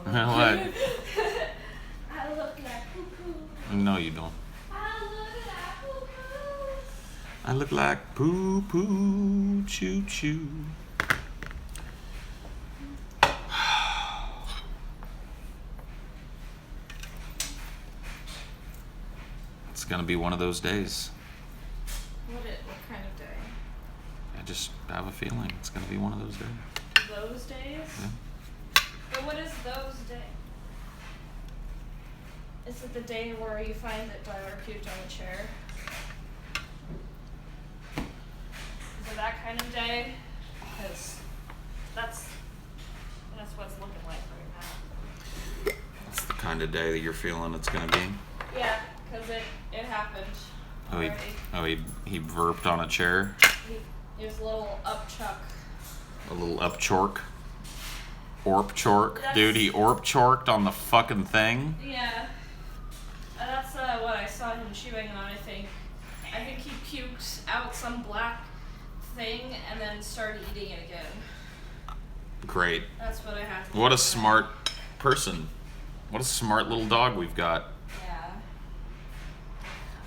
What? I look like poo-poo. No, you don't. I look like poo-poo. I look like poo-poo, choo-choo. It's gonna be one of those days. What kind of day? I just have a feeling it's gonna be one of those days. Those days? Yeah. But what is those days? Is it the day where you find that Tyler puked on the chair? Is it that kind of day? Because that's what it's looking like right now. That's the kind of day that you're feeling it's gonna be. Yeah, because it happened. He burped on a chair. He was a little upchuck. A little upchork. Orp-chork. Dude, he orp-chorked on the fucking thing. Yeah. That's what I saw him chewing on, I think. I think he puked out some black thing and then started eating it again. Great. That's what I have to What a do. smart person. What a smart little dog we've got. Yeah.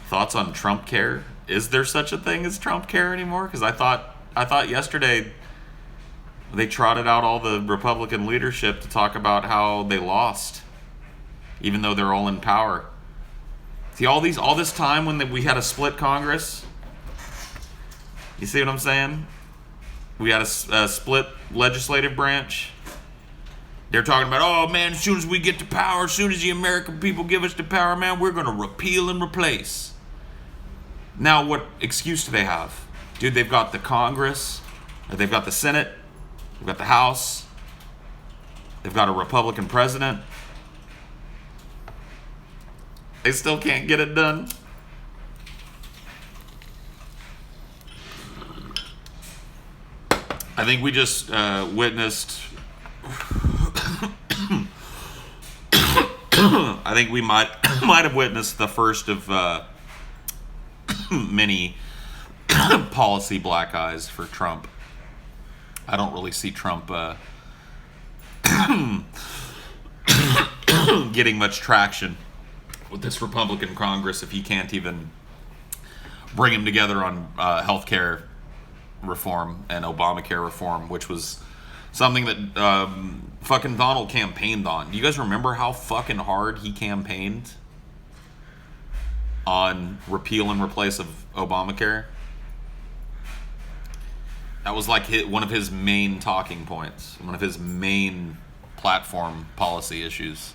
Thoughts on Trump care? Is there such a thing as Trump care anymore? Because I thought yesterday they trotted out all the Republican leadership to talk about how they lost, even though they're all in power. See, all this time when we had a split Congress. You see what I'm saying? We had a split legislative branch. They're talking about, oh man, as soon as we get to power, as soon as the American people give us the power, man, we're going to repeal and replace. Now, what excuse do they have? Dude, they've got the Congress, they've got the Senate, they've got the House, they've got a Republican president. They still can't get it done. I think we just witnessed. I think we might have witnessed the first of many policy black eyes for Trump. I don't really see Trump getting much traction with this Republican Congress if he can't even bring him together on healthcare reform and Obamacare reform, which was something that fucking Donald campaigned on. Do you guys remember how fucking hard he campaigned on repeal and replace of Obamacare? That was like one of his main talking points, one of his main platform policy issues.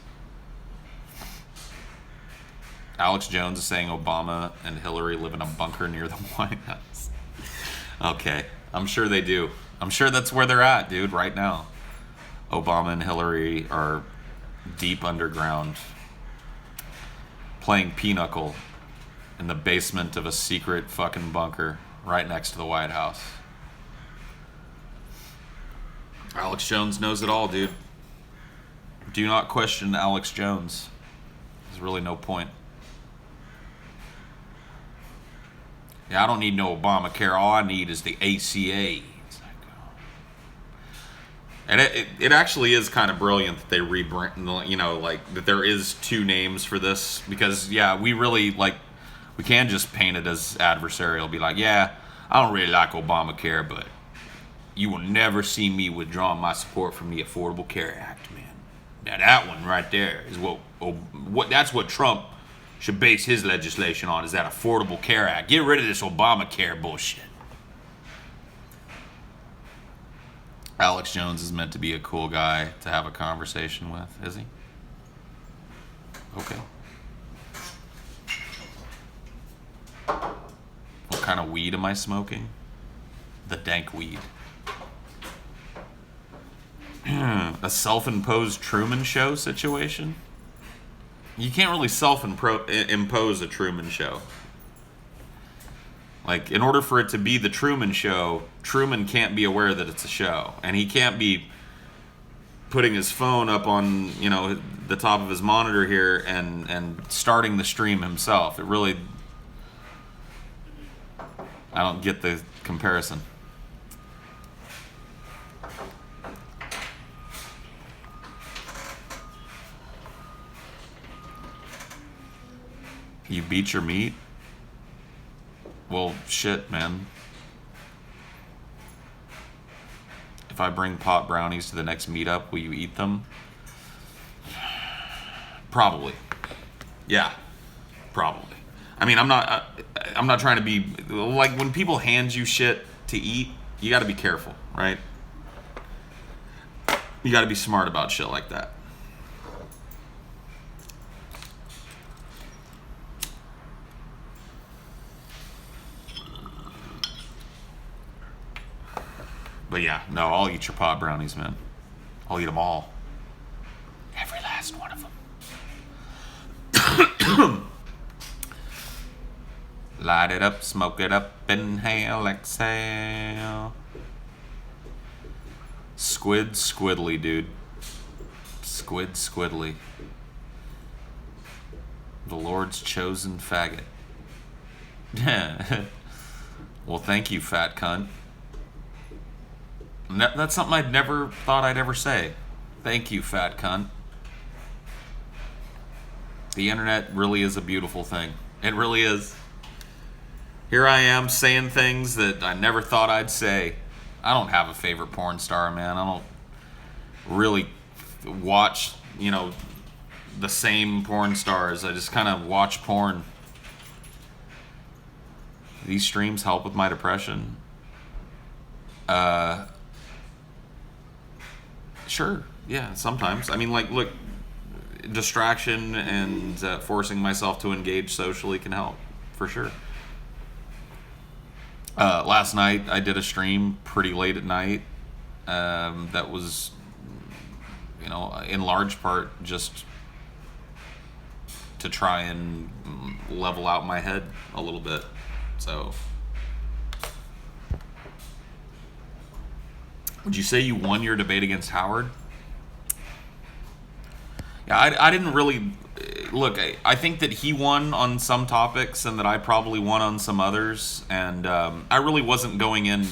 Alex Jones is saying Obama and Hillary live in a bunker near the White House. Okay, I'm sure they do. I'm sure that's where they're at, dude, right now. Obama and Hillary are deep underground, playing pinochle in the basement of a secret fucking bunker right next to the White House. Alex Jones knows it all, dude. Do not question Alex Jones. There's really no point. Yeah, I don't need no Obamacare. All I need is the ACA. It's like, oh. And it actually is kind of brilliant that they rebrand, you know, like that there is two names for this, because yeah, we really like, we can just paint it as adversarial, be like, yeah, I don't really like Obamacare, but you will never see me withdraw my support from the Affordable Care Act, man. Now that one right there is what that's what Trump should base his legislation on, is that Affordable Care Act. Get rid of this Obamacare bullshit. Alex Jones is meant to be a cool guy to have a conversation with, is he? Okay. What kind of weed am I smoking? The dank weed. A self-imposed Truman Show situation? You can't really self-impose a Truman Show. Like, in order for it to be the Truman Show, Truman can't be aware that it's a show. And he can't be putting his phone up on, you know, the top of his monitor here and starting the stream himself. It really... I don't get the comparison. You beat your meat? Well, shit, man. If I bring pot brownies to the next meetup, will you eat them? Probably. Yeah, probably. I mean, I'm not trying to be like when people hand you shit to eat. You got to be careful, right? You got to be smart about shit like that. But yeah, no, I'll eat your pot brownies, man. I'll eat them all. Every last one of them. Light it up, smoke it up, inhale, exhale. Squid squiddly, dude. Squid squiddly. The Lord's chosen faggot. Well, thank you, fat cunt. That's something I'd never thought I'd ever say. Thank you, fat cunt. The internet really is a beautiful thing. It really is. Here I am saying things that I never thought I'd say. I don't have a favorite porn star, man. I don't really watch, the same porn stars. I just kind of watch porn. These streams help with my depression. Sure. Yeah, sometimes. I mean, like, look, distraction and forcing myself to engage socially can help, for sure. Last night, I did a stream pretty late at night. That was, in large part just to try and level out my head a little bit. So, would you say you won your debate against Howard? Yeah, I didn't really look. I think that he won on some topics and that I probably won on some others, and I really wasn't going in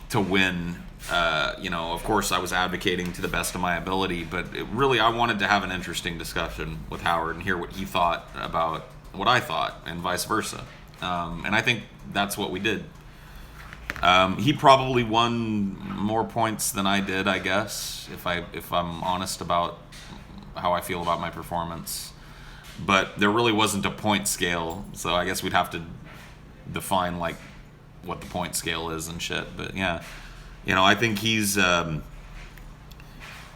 to win. Of course, I was advocating to the best of my ability, but I wanted to have an interesting discussion with Howard and hear what he thought about what I thought, and vice versa. And I think that's what we did. He probably won more points than I did, I guess, if I'm honest about how I feel about my performance. But there really wasn't a point scale, so I guess we'd have to define like what the point scale is and shit. But yeah, I think he's got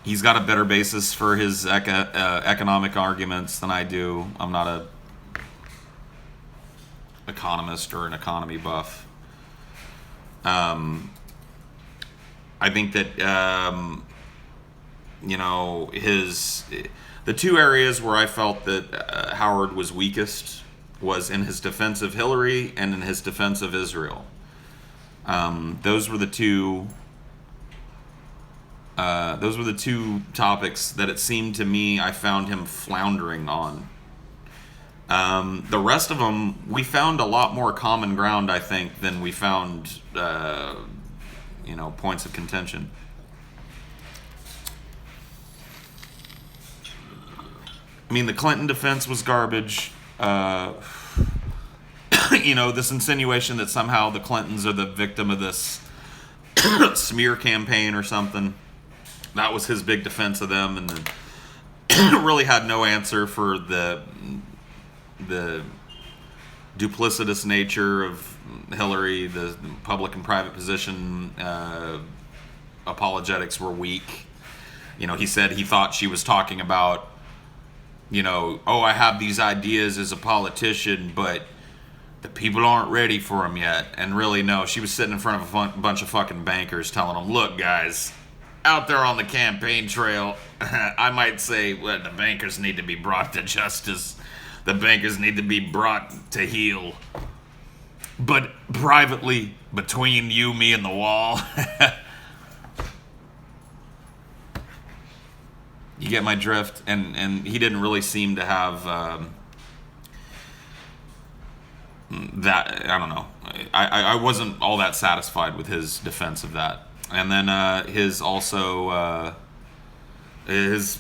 a better basis for his economic arguments than I do. I'm not a economist or an economy buff. I think that the two areas where I felt that Howard was weakest was in his defense of Hillary and in his defense of Israel. Those were the two topics that it seemed to me I found him floundering on. The rest of them, we found a lot more common ground, I think, than we found, points of contention. I mean, the Clinton defense was garbage. This insinuation that somehow the Clintons are the victim of this smear campaign or something. That was his big defense of them, and then really had no answer for the duplicitous nature of Hillary, the public and private position apologetics were weak. He said he thought she was talking about, I have these ideas as a politician, but the people aren't ready for them yet. And really, no, she was sitting in front of a bunch of fucking bankers telling them, look, guys, out there on the campaign trail, I might say, well, the bankers need to be brought to justice. The bankers need to be brought to heel. But privately, between you, me, and the wall. You get my drift? And he didn't really seem to have that. I don't know. I wasn't all that satisfied with his defense of that. And then his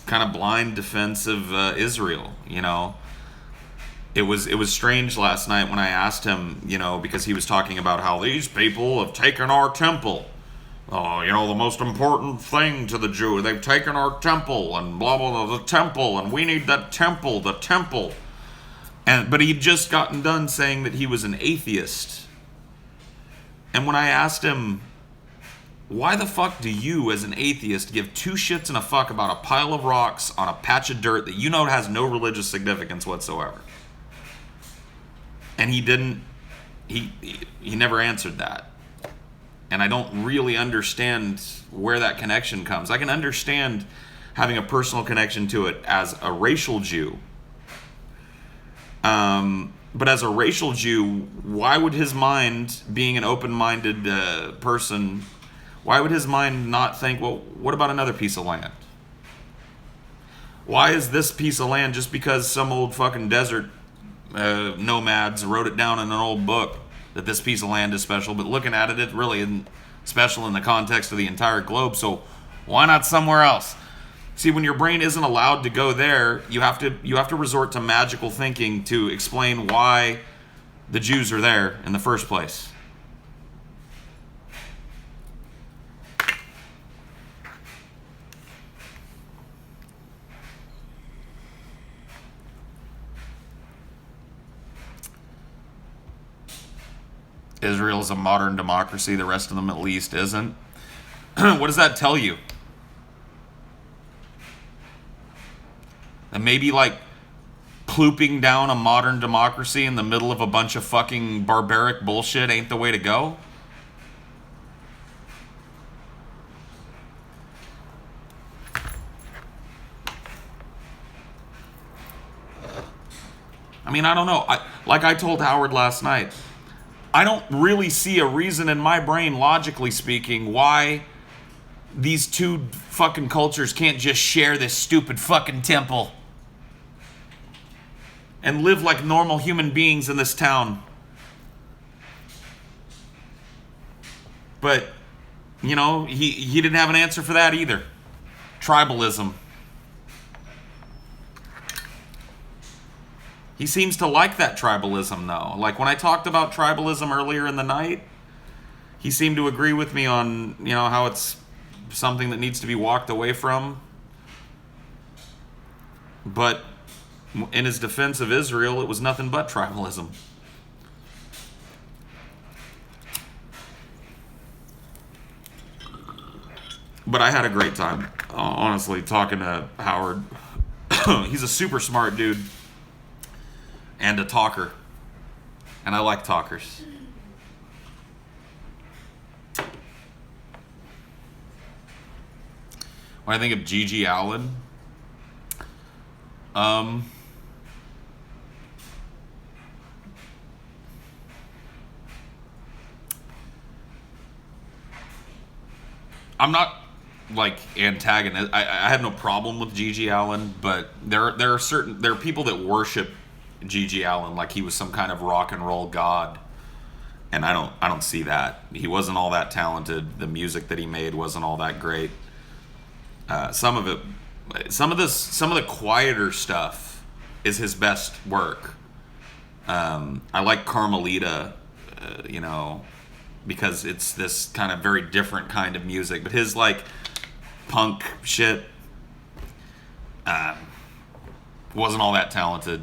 kind of blind defense of Israel, it was strange last night when I asked him, because he was talking about how these people have taken our temple. Oh, the most important thing to the Jew, they've taken our temple and blah blah blah, the temple, and we need that temple, the temple. But he'd just gotten done saying that he was an atheist. And when I asked him, why the fuck do you, as an atheist, give two shits and a fuck about a pile of rocks on a patch of dirt that has no religious significance whatsoever? And he never answered that. And I don't really understand where that connection comes. I can understand having a personal connection to it as a racial Jew. But as a racial Jew, why would his mind, being an open-minded person, why would his mind not think, well, what about another piece of land? Why is this piece of land just because some old fucking desert nomads wrote it down in an old book that this piece of land is special, but looking at it, it really isn't special in the context of the entire globe, so why not somewhere else? See, when your brain isn't allowed to go there, you have to resort to magical thinking to explain why the Jews are there in the first place. Israel's a modern democracy, the rest of them at least isn't. What does that tell you? And maybe like plooping down a modern democracy in the middle of a bunch of fucking barbaric bullshit ain't the way to go? I mean, I don't know. Like I told Howard last night, I don't really see a reason in my brain, logically speaking, why these two fucking cultures can't just share this stupid fucking temple and live like normal human beings in this town. But, he didn't have an answer for that either. Tribalism. He seems to like that tribalism, though. Like when I talked about tribalism earlier in the night, he seemed to agree with me on, how it's something that needs to be walked away from. But in his defense of Israel, it was nothing but tribalism. But I had a great time, honestly, talking to Howard. He's a super smart dude. And a talker. And I like talkers. When I think of Gigi Allen, I'm not like antagonist. I have no problem with Gigi Allen, but there are people that worship Gigi Allen like he was some kind of rock and roll god, and I don't see that. He wasn't all that talented. The music that he made wasn't all that great. Some of the quieter stuff is his best work. I like Carmelita, because it's this kind of very different kind of music, but his like punk shit wasn't all that talented.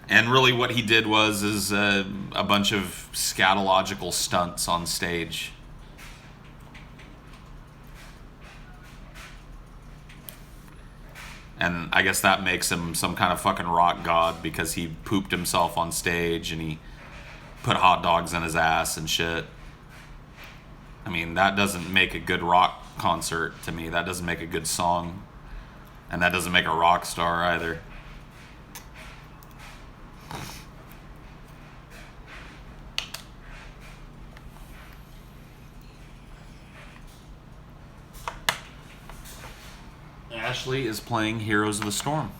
And really what he did is a bunch of scatological stunts on stage. And I guess that makes him some kind of fucking rock god because he pooped himself on stage and he put hot dogs in his ass and shit. I mean, that doesn't make a good rock concert to me. That doesn't make a good song. And that doesn't make a rock star either. Ashley is playing Heroes of the Storm.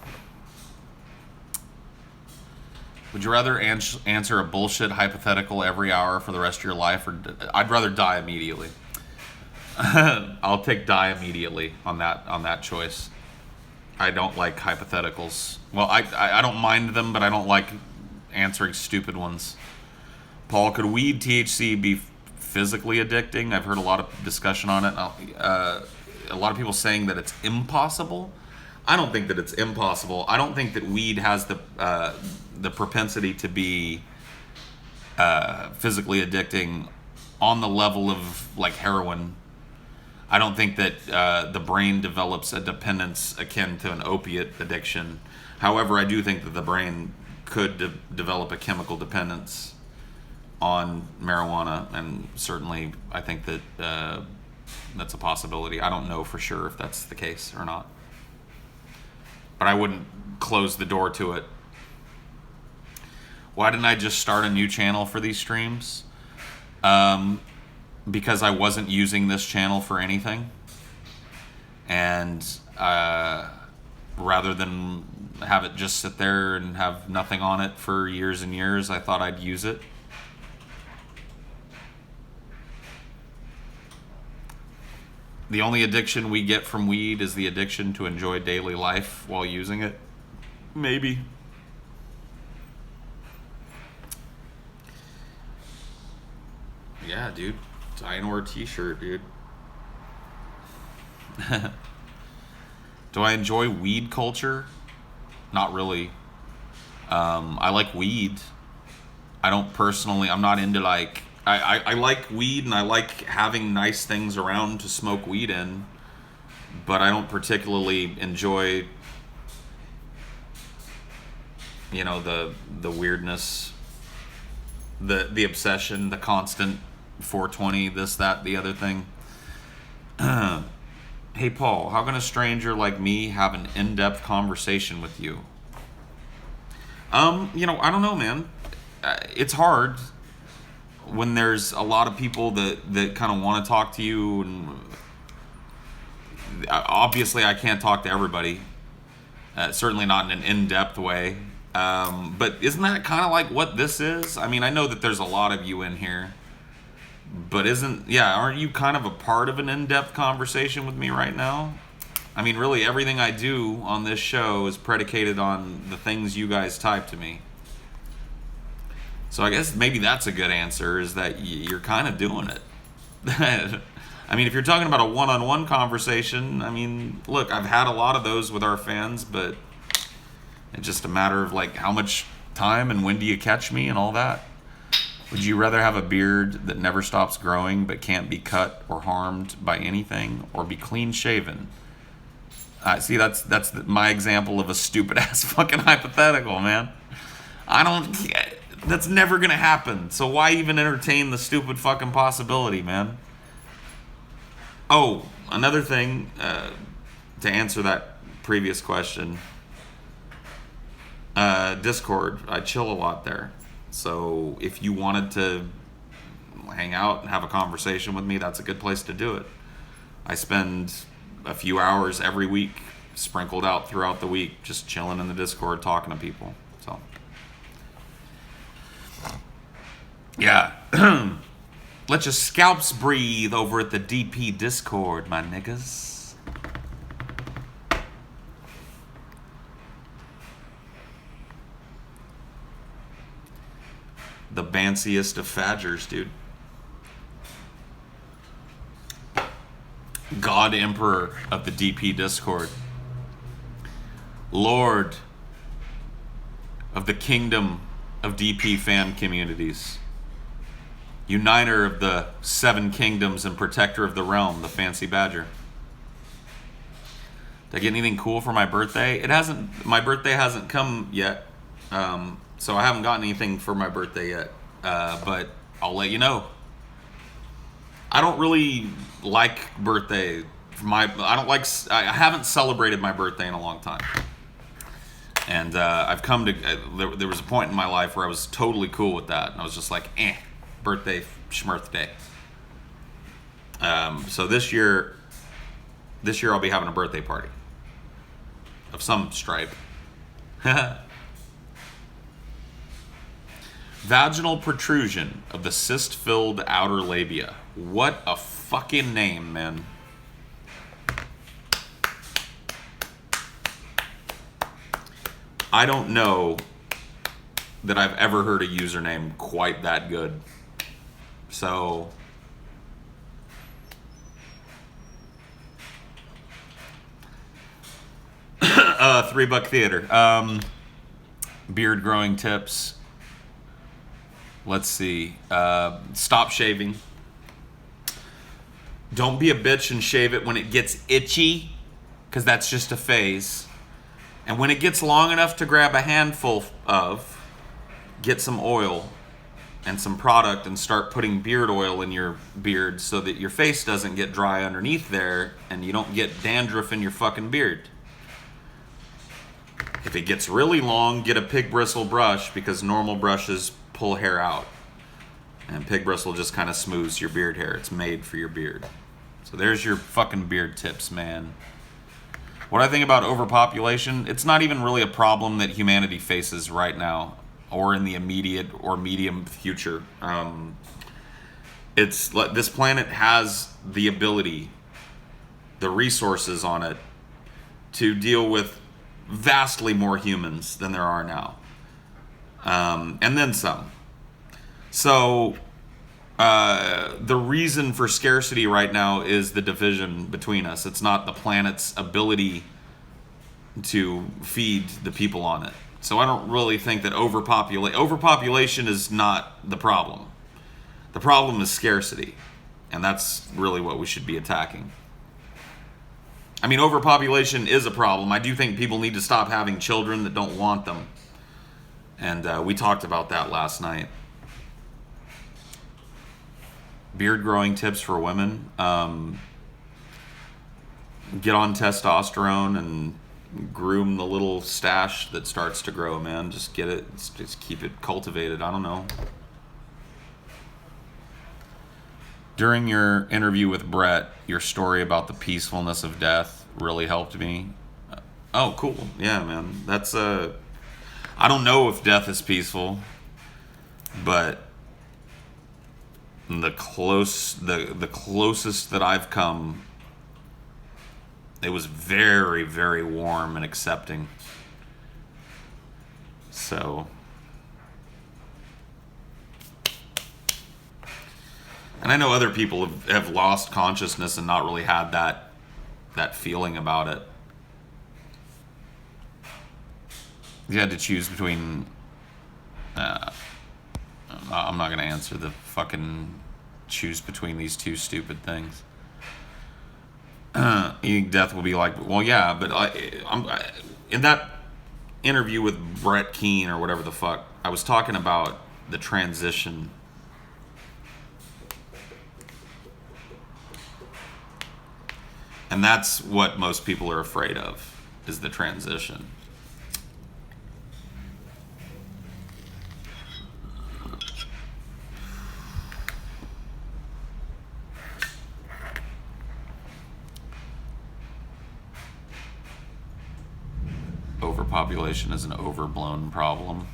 Would you rather answer a bullshit hypothetical every hour for the rest of your life, or I'd rather die immediately? I'll take die immediately on that choice. I don't like hypotheticals. Well, I don't mind them, but I don't like answering stupid ones. Paul, could weed THC be physically addicting? I've heard a lot of discussion on it. A lot of people saying that it's impossible. I don't think that it's impossible. I don't think that weed has the propensity to be physically addicting on the level of like heroin. I don't think that the brain develops a dependence akin to an opiate addiction. However, I do think that the brain could develop a chemical dependence on marijuana, and certainly I think that that's a possibility. I don't know for sure if that's the case or not, but I wouldn't close the door to it. Why didn't I just start a new channel for these streams? Because I wasn't using this channel for anything, and rather than have it just sit there and have nothing on it for years and years, I thought I'd use it. The only addiction we get from weed is the addiction to enjoy daily life while using it. Maybe. Yeah, dude. Dynor t-shirt, dude. Do I enjoy weed culture? Not really. I like weed. I don't personally, I'm not into like, I like weed and I like having nice things around to smoke weed in, but I don't particularly enjoy, you know, the weirdness, the obsession, the constant 420, this, that, the other thing. Hey Paul, how can a stranger like me have an in-depth conversation with you? You know, I don't know, man. It's hard when there's a lot of people that kind of want to talk to you, and obviously I can't talk to everybody. Certainly not in an in-depth way. But isn't that kind of like what this is? I mean, I know that there's a lot of you in here, but aren't you kind of a part of an in-depth conversation with me right now? I mean, really, everything I do on this show is predicated on the things you guys type to me. So I guess maybe that's a good answer, is that you're kind of doing it. I mean, if you're talking about a one-on-one conversation, I mean, look, I've had a lot of those with our fans, but it's just a matter of like how much time and when do you catch me and all that. Would you rather have a beard that never stops growing but can't be cut or harmed by anything, or be clean shaven? See, that's my example of a stupid ass fucking hypothetical, man. That's never gonna happen. So why even entertain the stupid fucking possibility, man? Oh, another thing to answer that previous question. Discord, I chill a lot there. So if you wanted to hang out and have a conversation with me, that's a good place to do it. I spend a few hours every week sprinkled out throughout the week just chilling in the Discord talking to people. So yeah. Let your scalps breathe over at the DP Discord, my niggas. The banciest of fadgers, dude. God Emperor of the DP Discord. Lord of the kingdom of DP fan communities. Uniter of the 7 kingdoms and protector of the realm, the Fancy Badger. Did I get anything cool for my birthday? My birthday hasn't come yet. So I haven't gotten anything for my birthday yet, but I'll let you know. I don't really like birthday. I haven't celebrated my birthday in a long time. And I've come to, there was a point in my life where I was totally cool with that. And I was just like, birthday, schmirthday. So this year I'll be having a birthday party of some stripe. Vaginal protrusion of the cyst-filled outer labia. What a fucking name, man. I don't know that I've ever heard a username quite that good. So $3 Theater. Beard growing tips. Let's see. Stop shaving. Don't be a bitch and shave it when it gets itchy, because that's just a phase. And when it gets long enough to grab a handful of, get some oil and some product and start putting beard oil in your beard so that your face doesn't get dry underneath there and you don't get dandruff in your fucking beard. If it gets really long, get a pig bristle brush, because normal brushes pull hair out. And pig bristle just kind of smooths your beard hair. It's made for your beard. So there's your fucking beard tips, man. What I think about overpopulation, it's not even really a problem that humanity faces right now or in the immediate or medium future. It's like this planet has the ability, the resources on it to deal with vastly more humans than there are now. And then some. So the reason for scarcity right now is the division between us. It's not the planet's ability to feed the people on it. So I don't really think that overpopulation is not the problem. The problem is scarcity. And that's really what we should be attacking. I mean, overpopulation is a problem. I do think people need to stop having children that don't want them. And we talked about that last night. Beard growing tips for women. Get on testosterone and groom the little stash that starts to grow, man. Just get it, just keep it cultivated. I don't know. During your interview with Brett, your story about the peacefulness of death really helped me. Oh, cool. Yeah, man. That's I don't know if death is peaceful, but the closest that I've come, it was very, very warm and accepting. So, and I know other people have lost consciousness and not really had that feeling about it. You had to choose between I'm not going to answer the fucking choose between these two stupid things. You think death will be like, well, yeah, but in that interview with Brett Keane or whatever the fuck, I was talking about the transition. And that's what most people are afraid of, is the transition. Overpopulation is an overblown problem.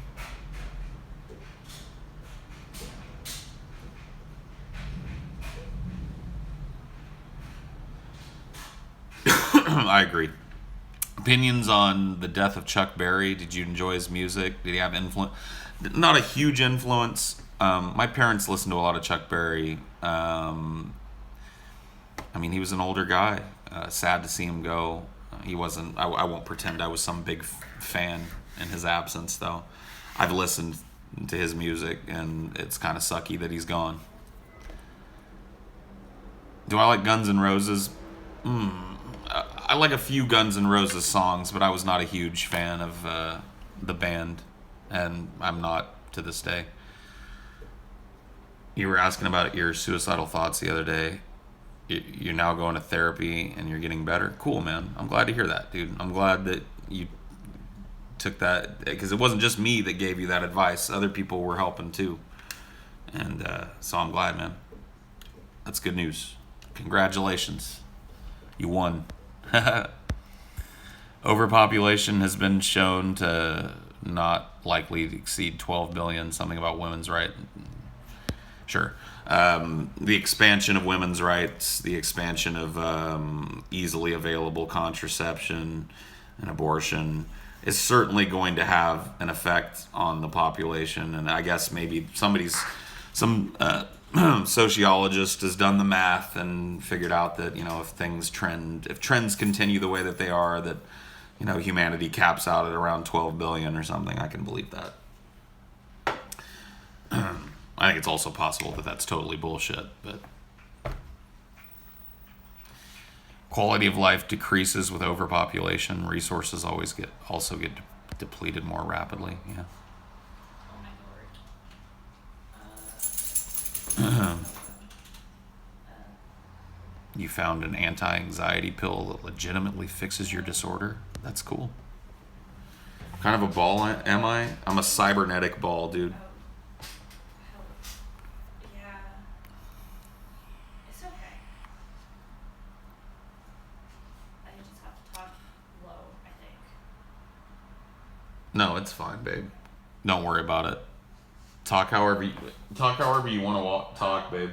I agree. Opinions on the death of Chuck Berry. Did you enjoy his music? Did he have influence? Not a huge influence. My parents listened to a lot of Chuck Berry. I mean, he was an older guy. Sad to see him go. He wasn't. I won't pretend I was some big fan in his absence, though. I've listened to his music, and it's kind of sucky that he's gone. Do I like Guns N' Roses? I like a few Guns N' Roses songs, but I was not a huge fan of the band, and I'm not to this day. You were asking about your suicidal thoughts the other day. You're now going to therapy and you're getting better. Cool, man. I'm glad to hear that, dude. I'm glad that you took that, because it wasn't just me that gave you that advice. Other people were helping too. And so I'm glad, man. That's good news. Congratulations. You won. Overpopulation has been shown to not likely to exceed 12 billion. Something about women's rights. Sure. The expansion of women's rights, the expansion of easily available contraception and abortion. is certainly going to have an effect on the population. And I guess maybe some sociologist has done the math and figured out that, if trends continue the way that they are, that, humanity caps out at around 12 billion or something. I can believe that. I think it's also possible that that's totally bullshit, but quality of life decreases with overpopulation. Resources also get depleted more rapidly. Yeah. Oh my lord. You found an anti-anxiety pill that legitimately fixes your disorder. That's cool. What kind of a ball am I? I'm a cybernetic ball, dude. Yeah. It's okay. I just have to talk low, I think. No, it's fine, babe. Don't worry about it. Talk however you want to talk, babe.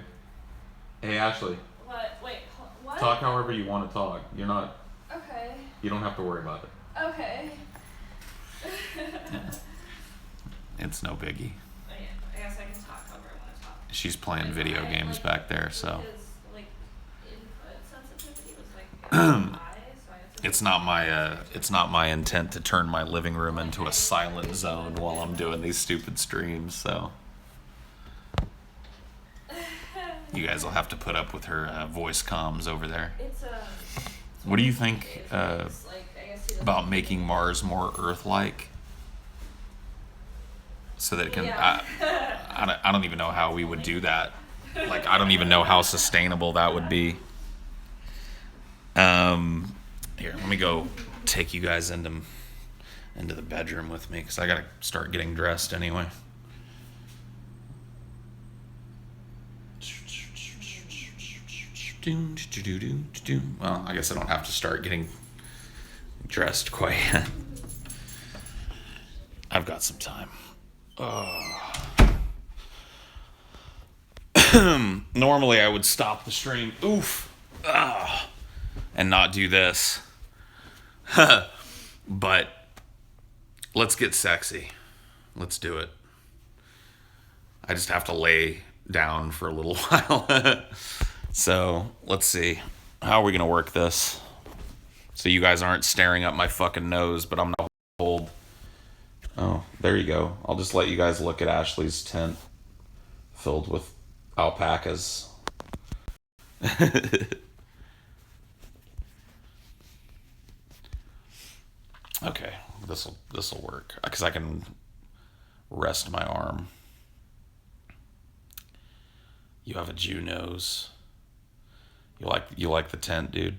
Hey, Ashley. What? Wait, what? Talk however you want to talk. You're not. Okay. You don't have to worry about it. Okay. It's no biggie. I guess I can talk however I want to talk. She's playing video games back there, so. His, input sensitivity was high, so I had to It's not my intent to turn my living room into a silent zone while I'm doing these stupid streams, so. You guys will have to put up with her voice comms over there. What do you think about making Mars more Earth-like? So that it can. Yeah. I don't even know how we would do that. Like, I don't even know how sustainable that would be. Here, let me go take you guys into the bedroom with me, because I gotta start getting dressed anyway. Well, I guess I don't have to start getting dressed quite yet. I've got some time. Normally I would stop the stream, and not do this. But let's get sexy. Let's do it. I just have to lay down for a little while. So let's see. How are we going to work this? So you guys aren't staring up my fucking nose, but I'm not hold. Oh, there you go. I'll just let you guys look at Ashley's tent filled with alpacas. Okay, this'll work, because I can rest my arm. You have a Jew nose. You like the tent, dude?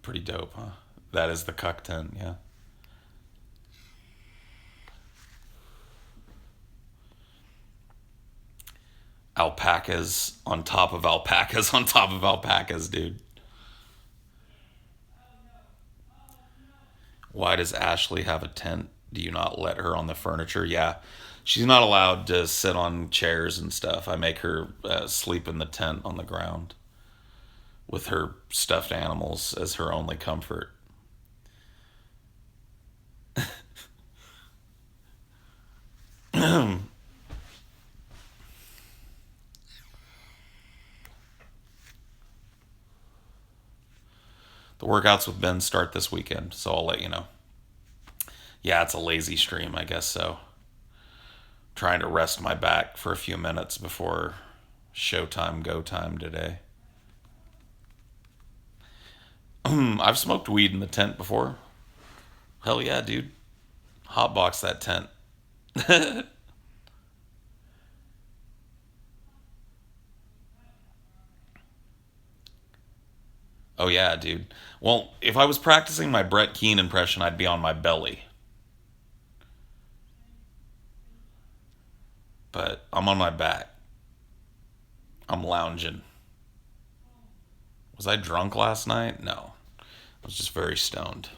Pretty dope, huh? That is the cuck tent, yeah. Alpacas on top of alpacas on top of alpacas, dude. Why does Ashley have a tent? Do you not let her on the furniture? Yeah. She's not allowed to sit on chairs and stuff. I make her sleep in the tent on the ground with her stuffed animals as her only comfort. The workouts with Ben start this weekend, so I'll let you know. Yeah, it's a lazy stream, I guess so. Trying to rest my back for a few minutes before showtime, go time today. I've smoked weed in the tent before. Hell yeah, dude. Hotbox that tent. Oh yeah, dude. Well, if I was practicing my Brett Keane impression, I'd be on my belly. But I'm on my back. I'm lounging. Was I drunk last night? No. I was just very stoned.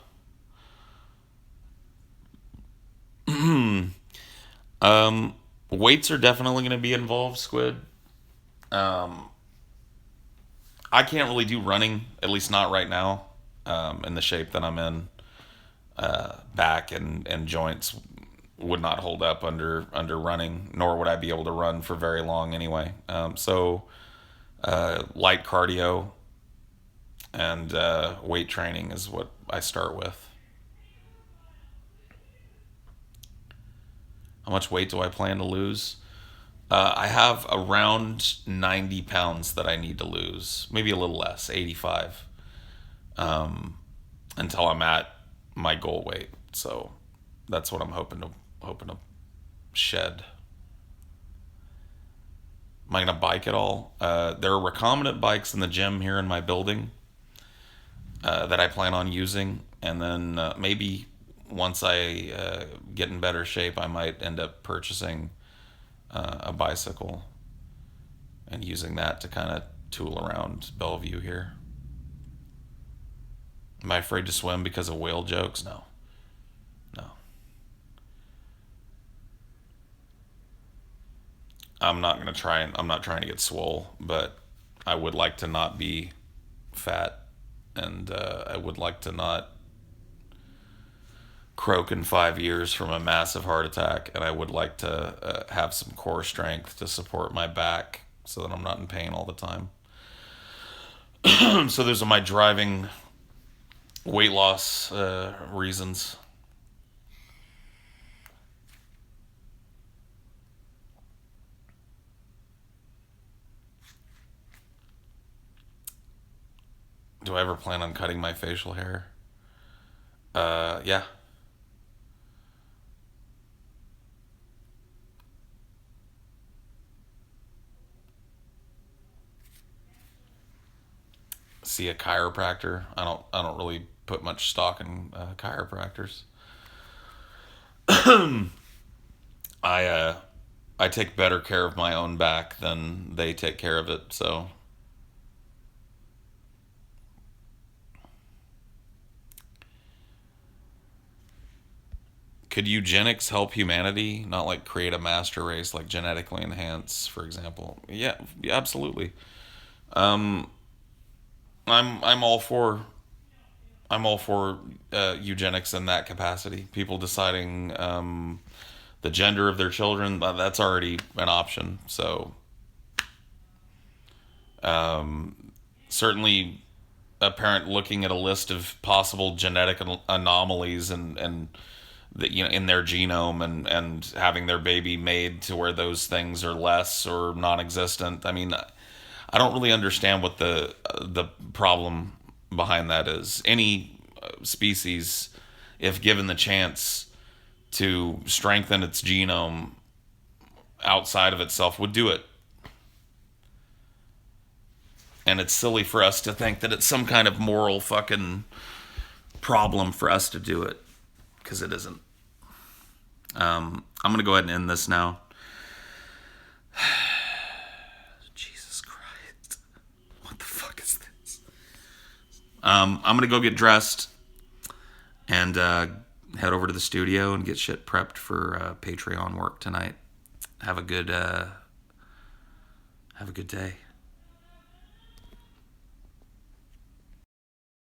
Weights are definitely going to be involved, Squid. I can't really do running, at least not right now, in the shape that I'm in. back and joints would not hold up under running, nor would I be able to run for very long anyway. So light cardio and weight training is what I start with. How much weight do I plan to lose? I have around 90 pounds that I need to lose, maybe a little less, 85, until I'm at my goal weight. So that's what I'm hoping to shed. Am I gonna bike at all? There are recombinant bikes in the gym here in my building that I plan on using, and then maybe once I get in better shape, I might end up purchasing a bicycle and using that to kind of tool around Bellevue here. Am I afraid to swim because of whale jokes? No. No. I'm not going to try and I'm not trying to get swole, but I would like to not be fat, and I would like to not croak in 5 years from a massive heart attack, and I would like to have some core strength to support my back so that I'm not in pain all the time. So those are my driving weight loss reasons. Do I ever plan on cutting my facial hair? Yeah. See a chiropractor. I don't really put much stock in chiropractors. I I take better care of my own back than they take care of it. So could eugenics help humanity? Not like create a master race, like genetically enhance, for example. Yeah, absolutely. Um, I'm all for eugenics in that capacity. People deciding the gender of their children, that's already an option. So certainly a parent looking at a list of possible genetic anomalies and that, in their genome, and having their baby made to where those things are less or non-existent. I mean, I don't really understand what the problem behind that is. Any species, if given the chance to strengthen its genome outside of itself, would do it. And it's silly for us to think that it's some kind of moral fucking problem for us to do it, because it isn't. I'm going to go ahead and end this now. Jesus Christ. What the fuck is this? I'm going to go get dressed and head over to the studio and get shit prepped for Patreon work tonight. Have a good day.